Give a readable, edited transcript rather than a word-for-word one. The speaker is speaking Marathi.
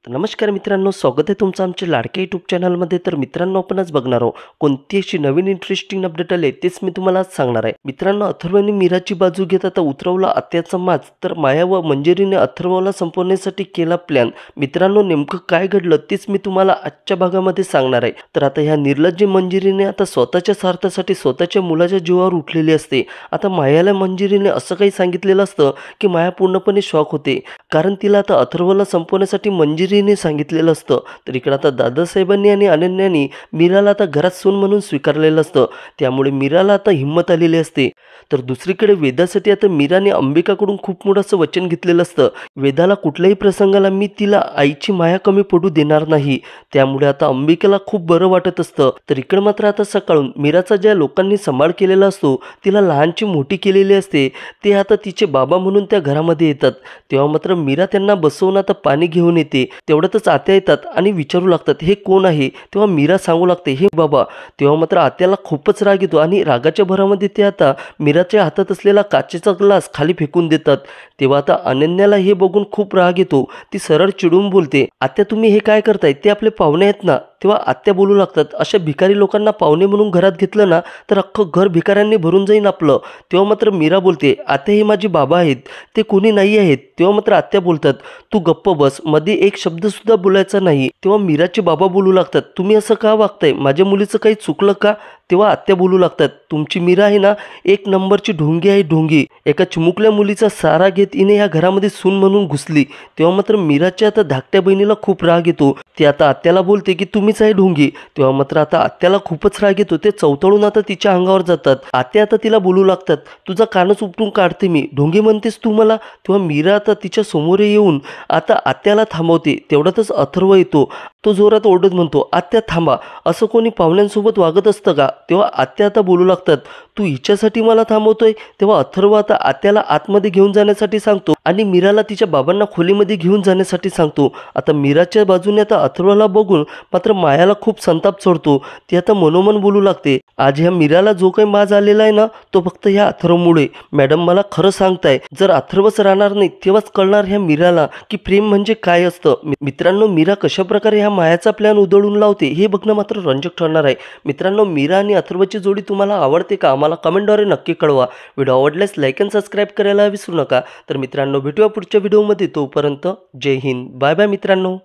तर नमस्कार मित्रांनो, स्वागत आहे तुमचं आमच्या लाडक्या यूट्यूब चॅनलमध्ये. तर मित्रांनो, आपण आज बघणार आहोत कोणती अशी नवीन इंटरेस्टिंग अपडेट आले तेच मी तुम्हाला आज सांगणार आहे. मित्रांनो, अथर्वने मीराची बाजू घेत आता उतरवला आत्याचा माज. तर माया व मंजिरीने अथर्वला संपवण्यासाठी केला प्लॅन. मित्रांनो, नेमकं काय घडलं तेच मी तुम्हाला आजच्या भागामध्ये सांगणार आहे. तर आता ह्या निर्लज्ज मंजिरीने आता स्वतःच्या स्वार्थासाठी स्वतःच्या मुलाच्या जीवावर उठलेली असते. आता मायाला मंजिरीने असं काही सांगितलेलं असतं की माया पूर्णपणे शॉक होते, कारण तिला आता अथर्वला संपवण्यासाठी मंजिरीने सांगितलेलं असतं. तर इकडं आता दादासाहेबांनी आणि अनन्यानी मीराला आता घरात सून म्हणून स्वीकारलेलं असतं. त्यामुळे मीराला आता हिंमत आलेली असते. तर दुसरीकडे वेदासाठी आता मीराने अंबिकाकडून खूप मोठं असं वचन घेतलेलं असतं. वेदाला कुठल्याही प्रसंगाला मी तिला आईची माया कमी पडू देणार नाही. त्यामुळे आता अंबिकेला खूप बरं वाटत असतं. तर इकडं मात्र आता सकाळून मीराचा ज्या लोकांनी सांभाळ केलेला असतो, तिला लहानची मोठी केलेली असते, ते आता तिचे बाबा म्हणून त्या घरामध्ये येतात. तेव्हा मात्र मीरा त्यांना बसवून आता पाणी घेऊन येते. तेवढ्यातच आत्या येतात आणि विचारू लागतात, हे कोण आहे? तेव्हा मीरा सांगू लागते, हे बाबा. तेव्हा मात्र आत्याला खूपच राग येतो आणि रागाच्या भरामध्ये ते आता मीराच्या हातात असलेला काचेचा ग्लास खाली फेकून देतात. तेव्हा आता अनन्याला हे बघून खूप राग येतो. ती सरळ चिडून बोलते, आत्या तुम्ही हे काय करताय? ते आपले पाहुणे आहेत ना. तेव्हा आत्या बोलू लागतात, अशा भिकारी लोकांना पाहुणे म्हणून घरात घेतलं ना तर अख्खं घर भिकाऱ्यांनी भरून जाईन आपलं. तेव्हा मात्र मीरा बोलते, आत्या हे माझे बाबा आहेत, ते कोणी नाही आहेत. तेव्हा मात्र आत्या बोलतात, तू गप्प बस, मध्ये एक शब्द सुद्धा बोलायचा नाही. तेव्हा मीराचे बाबा बोलू लागतात, तुम्ही असं का वागताय? माझ्या मुलीचं काही चुकलं का? तेव्हा आत्या बोलू लागतात, तुमची मीरा आहे ना, एक नंबरची ढोंगी आहे, ढोंगी. एका चिमुकल्या मुलीचा सारा घेत हिने या घरामध्ये सून म्हणून घुसली. तेव्हा मात्र मीराच्या आता धाकट्या बहिणीला खूप राग येतो. ती आता आत्याला बोलते की तुम्हीच आहे ढोंगी. तेव्हा मात्र आता आत्याला खूपच राग येतो. ते चवतळून आता तिच्या अंगावर जातात. आत्या आता तिला बोलू लागतात, तुझा कानच उपटून काढते मी, ढोंगी म्हणतेस तू मला? तेव्हा मीरा आता तिच्या समोर येऊन आता आत्याला थांबवते. तेवढ्यातच अथर्व येतो. तो जोरात ओरडत म्हणतो, आत्या थांबा, असं कोणी पाहुण्यांसोबत वागत असतं का? तेव्हा आत्या आता बोलू लागतात, तू हिच्यासाठी मला थांबवतोय? तेव्हा अथर्व आता आत्याला आतमध्ये घेऊन जाण्यासाठी सांगतो आणि मीराला तिच्या बाबांना खोलीमध्ये घेऊन जाण्यासाठी सांगतो. आता मीराच्या बाजूने आता अथर्वला बघून मात्र मायाला खूप संताप चढतो. ती आता मनोमन बोलू लागते, आज ह्या मीराला जो काही माज आलेला आहे ना, तो फक्त ह्या अथर्वमुळे. मॅडम मला खरं सांगताय, जर अथर्वच राहणार नाही तेव्हाच कळणार ह्या मीराला की प्रेम म्हणजे काय असतं. मित्रांनो, मीरा कशा प्रकारे ह्या मायाचा प्लॅन उधळून लावते हे बघणं मात्र रंजक ठरणार आहे. मित्रांनो, मीरा आणि अथर्वची जोडी तुम्हाला आवडते का? आम्हाला कमेंटद्वारे नक्की कळवा. व्हिडिओ आवडल्यास लाईक आणि सबस्क्राईब करायला विसरू नका. तर मित्रांनो, भेटूया पुढच्या व्हिडिओमध्ये. तोपर्यंत जय हिंद, बाय बाय मित्रांनो.